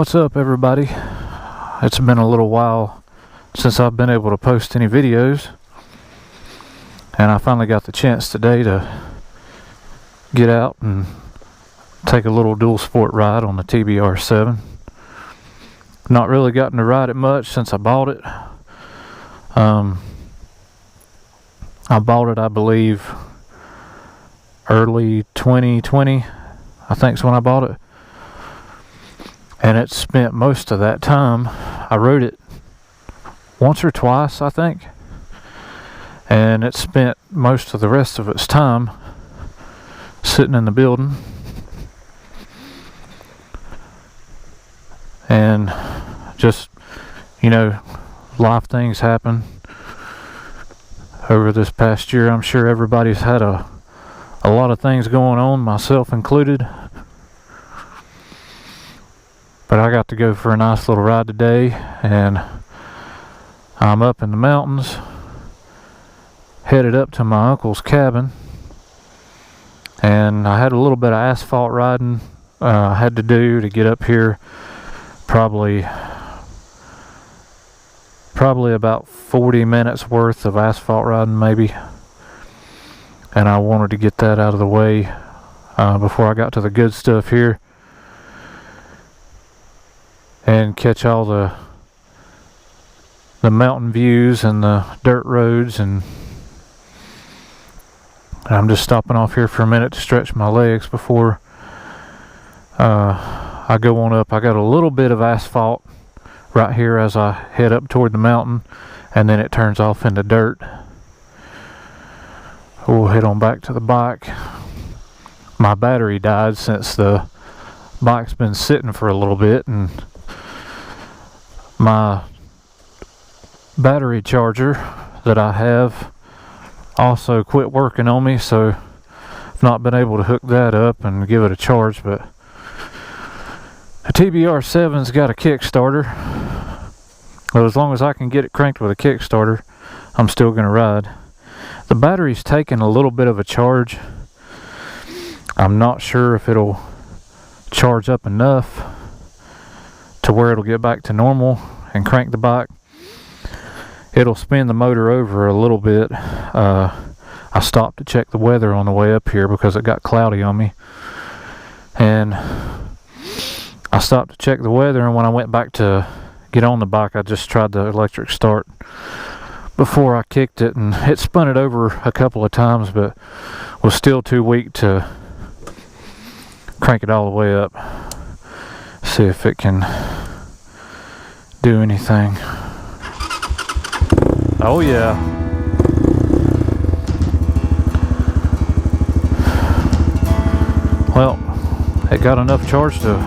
What's up, everybody? It's been a little while since I've been able to post any videos, and I finally got the chance today to get out and take a little dual sport ride on the TBR7. Not really gotten to ride it much since I bought it. I bought it, I believe, early 2020, I think is when I bought it. And it spent most of that time, I rode it once or twice, I think. And it spent most of the rest of its time sitting in the building. And just, life things happen over this past year. I'm sure everybody's had a lot of things going on, myself included. But I got to go for a nice little ride today, and I'm up in the mountains, headed up to my uncle's cabin. And I had a little bit of asphalt riding I had to do to get up here. Probably about 40 minutes worth of asphalt riding, maybe. And I wanted to get that out of the way before I got to the good stuff here, and catch all the mountain views and the dirt roads. And I'm just stopping off here for a minute to stretch my legs before I go on up. I got a little bit of asphalt right here as I head up toward the mountain, and then it turns off into dirt. We'll head on back to the bike. My battery died since the bike's been sitting for a little bit, and my battery charger that I have also quit working on me, so I've not been able to hook that up and give it a charge. But the TBR7's got a Kickstarter, but as long as I can get it cranked with a Kickstarter, I'm still going to ride. The battery's taking a little bit of a charge. I'm not sure if it'll charge up enough to where it'll get back to normal and crank the bike. It'll spin the motor over a little bit. I stopped to check the weather on the way up here because it got cloudy on me, and I stopped to check the weather, and when I went back to get on the bike, I just tried the electric start before I kicked it, and it spun it over a couple of times, but was still too weak to crank it all the way up. See if it can do anything. Oh yeah. Well, it got enough charge to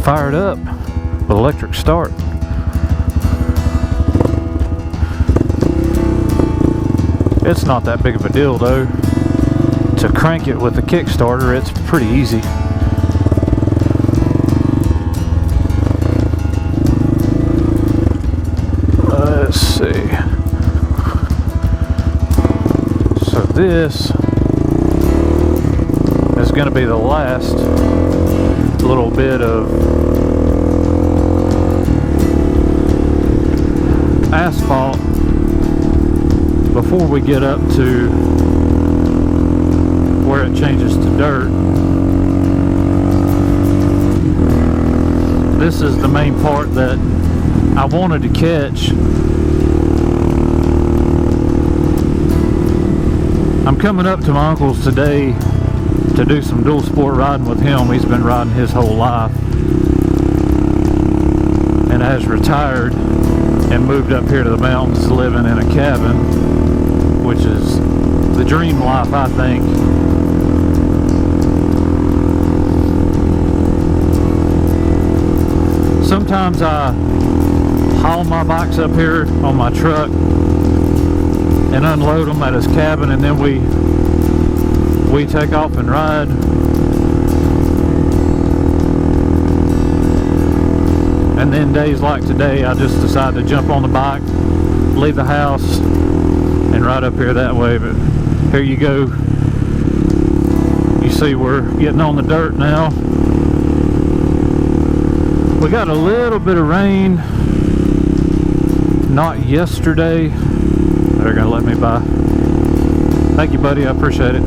fire it up with electric start. It's not that big of a deal though. To crank it with the Kickstarter, it's pretty easy. Let's see. So this is going to be the last little bit of asphalt before we get up to where it changes to dirt. This is the main part that I wanted to catch. I'm coming up to my uncle's today to do some dual sport riding with him. He's been riding his whole life and has retired and moved up here to the mountains, living in a cabin, which is the dream life, I think. Sometimes I haul my bikes up here on my truck and unload them at his cabin, and then we take off and ride. And then days like today, I just decide to jump on the bike, leave the house, and ride up here that way. But here you go. You see we're getting on the dirt now. We got a little bit of rain, not yesterday. They're gonna let me by. Thank you, buddy, I appreciate it.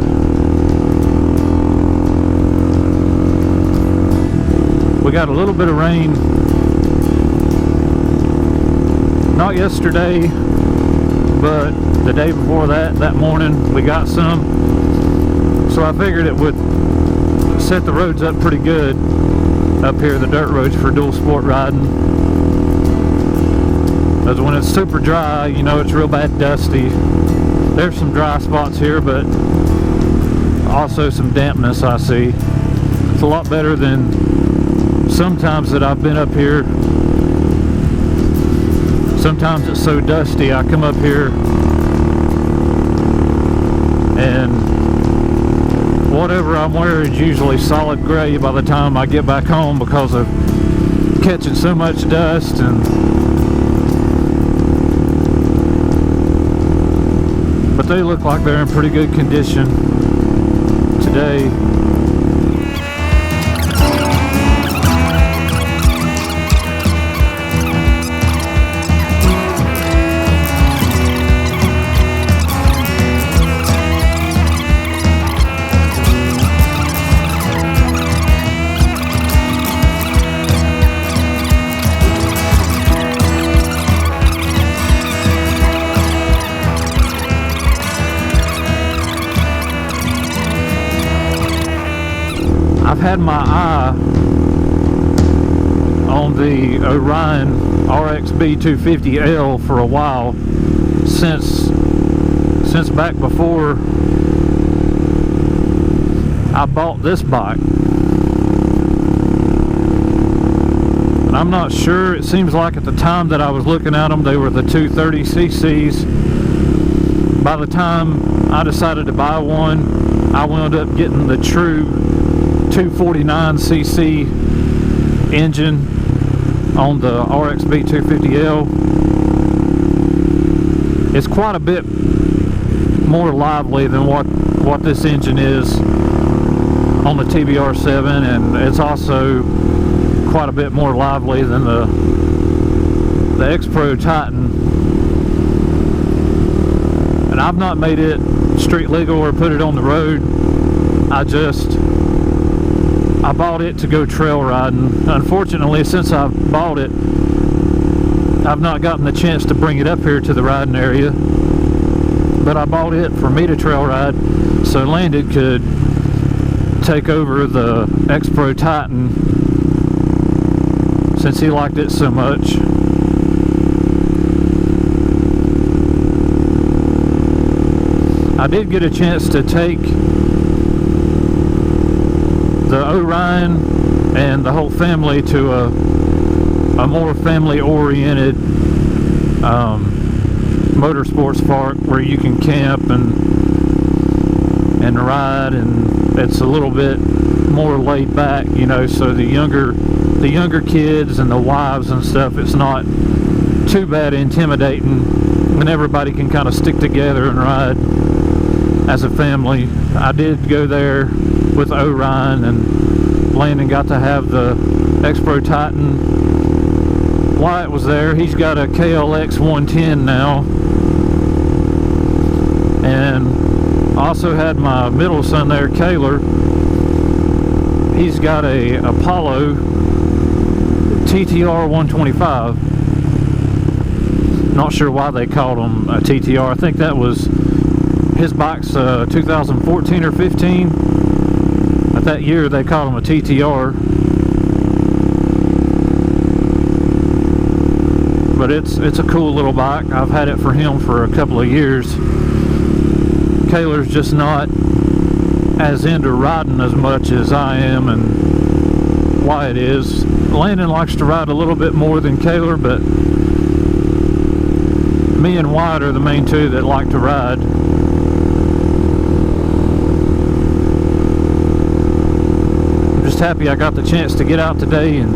We got a little bit of rain, not yesterday, but the day before that morning we got some. So I figured it would set the roads up pretty good up here, the dirt roads for dual sport riding. Because when it's super dry, you know, it's real bad dusty. There's some dry spots here, but also some dampness I see. It's a lot better than sometimes that I've been up here. Sometimes it's so dusty, I come up here and whatever I'm wearing is usually solid gray by the time I get back home because of catching so much dust. But they look like they're in pretty good condition today. I've had my eye on the Orion RXB 250L for a while, since back before I bought this bike. And I'm not sure, it seems like at the time that I was looking at them they were the 230cc's. By the time I decided to buy one, I wound up getting the true 249cc engine on the RXB 250L. It's quite a bit more lively than what this engine is on the TBR7, and it's also quite a bit more lively than the X-Pro Titan. And I've not made it street legal or put it on the road. I bought it to go trail riding. Unfortunately, since I've bought it, I've not gotten the chance to bring it up here to the riding area. But I bought it for me to trail ride, so Landon could take over the X-Pro Titan since he liked it so much. I did get a chance to take the Orion and the whole family to a more family-oriented motorsports park where you can camp and ride, and it's a little bit more laid back, you know, so the younger kids and the wives and stuff, it's not too bad intimidating, and everybody can kind of stick together and ride as a family. I did go there with Orion, and Landon got to have the X-Pro Titan. Wyatt was there. He's got a KLX 110 now, and also had my middle son there, Kaylor. He's got a Apollo TTR 125. Not sure why they called him a TTR. I think that was his bike's 2014 or 15. But that year they called him a TTR. But it's a cool little bike. I've had it for him for a couple of years. Kaylor's just not as into riding as much as I am and Wyatt is. Landon likes to ride a little bit more than Kaylor, but me and Wyatt are the main two that like to ride. I'm just happy I got the chance to get out today and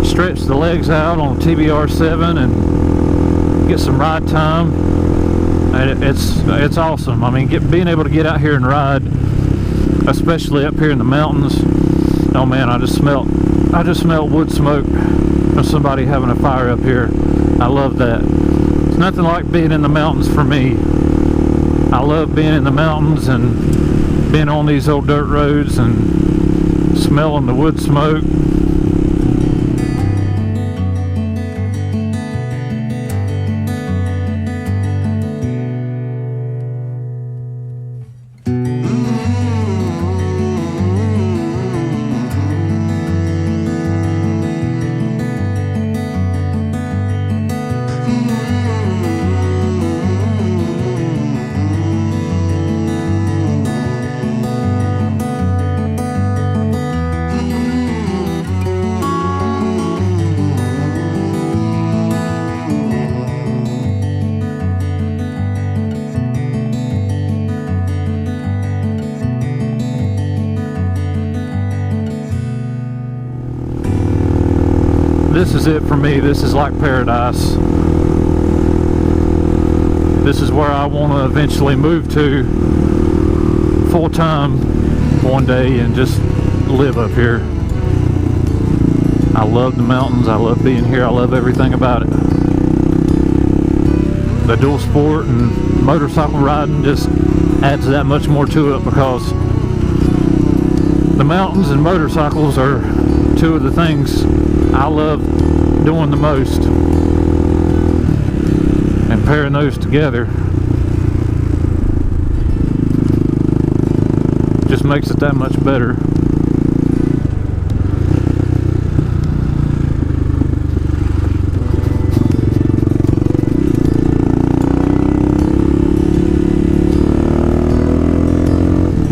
stretch the legs out on TBR7 and get some ride time. And it's awesome. I mean, being able to get out here and ride, especially up here in the mountains. Oh man, I just smelt I just smelled wood smoke from somebody having a fire up here. I love that. It's nothing like being in the mountains for me. I love being in the mountains and being on these old dirt roads and smelling the wood smoke. This is it for me. This is like paradise. This is where I want to eventually move to full time one day and just live up here. I love the mountains. I love being here. I love everything about it. The dual sport and motorcycle riding just adds that much more to it, because the mountains and motorcycles are two of the things I love doing the most, and pairing those together just makes it that much better.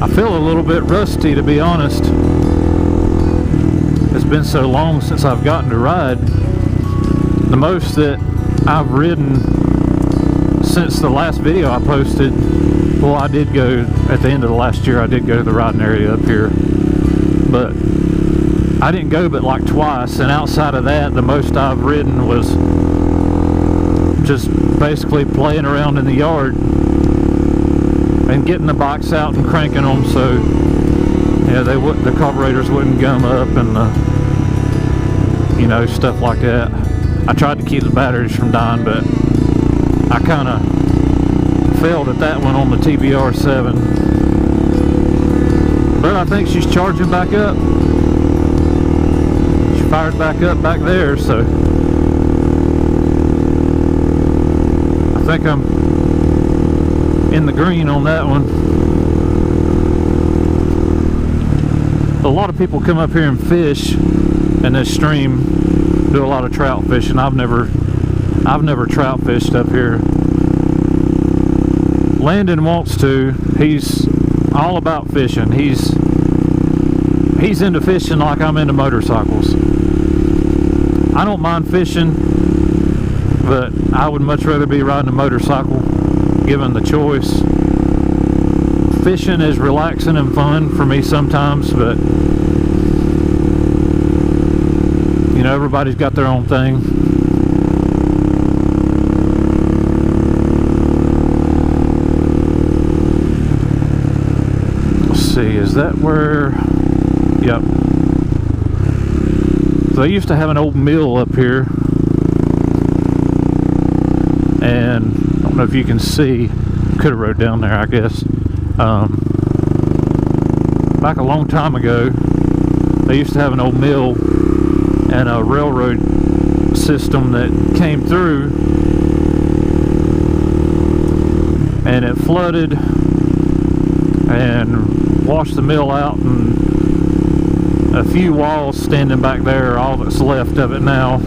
I feel a little bit rusty, to be honest. It's been so long since I've gotten to ride. The most that I've ridden since the last video I posted, well, I did go at the end of the last year. I did go to the riding area up here, but I didn't go but like twice, and outside of that, the most I've ridden was just basically playing around in the yard and getting the bikes out and cranking them, so yeah, the carburetors wouldn't gum up and you know, stuff like that. I tried to keep the batteries from dying, but I kind of failed at that one on the TBR7. But I think she's charging back up. She fired back up back there, so I think I'm in the green on that one. A lot of people come up here and fish in this stream, do a lot of trout fishing. I've never trout fished up here. Landon wants to. He's all about fishing. He's into fishing like I'm into motorcycles. I don't mind fishing, but I would much rather be riding a motorcycle given the choice. Fishing is relaxing and fun for me sometimes, but you know, everybody's got their own thing. Let's see, is that where? Yep. So I used to have an old mill up here, and I don't know if you can see, could have rode down there, I guess. Back a long time ago, they used to have an old mill and a railroad system that came through, and it flooded and washed the mill out, and a few walls standing back there are all that's left of it now.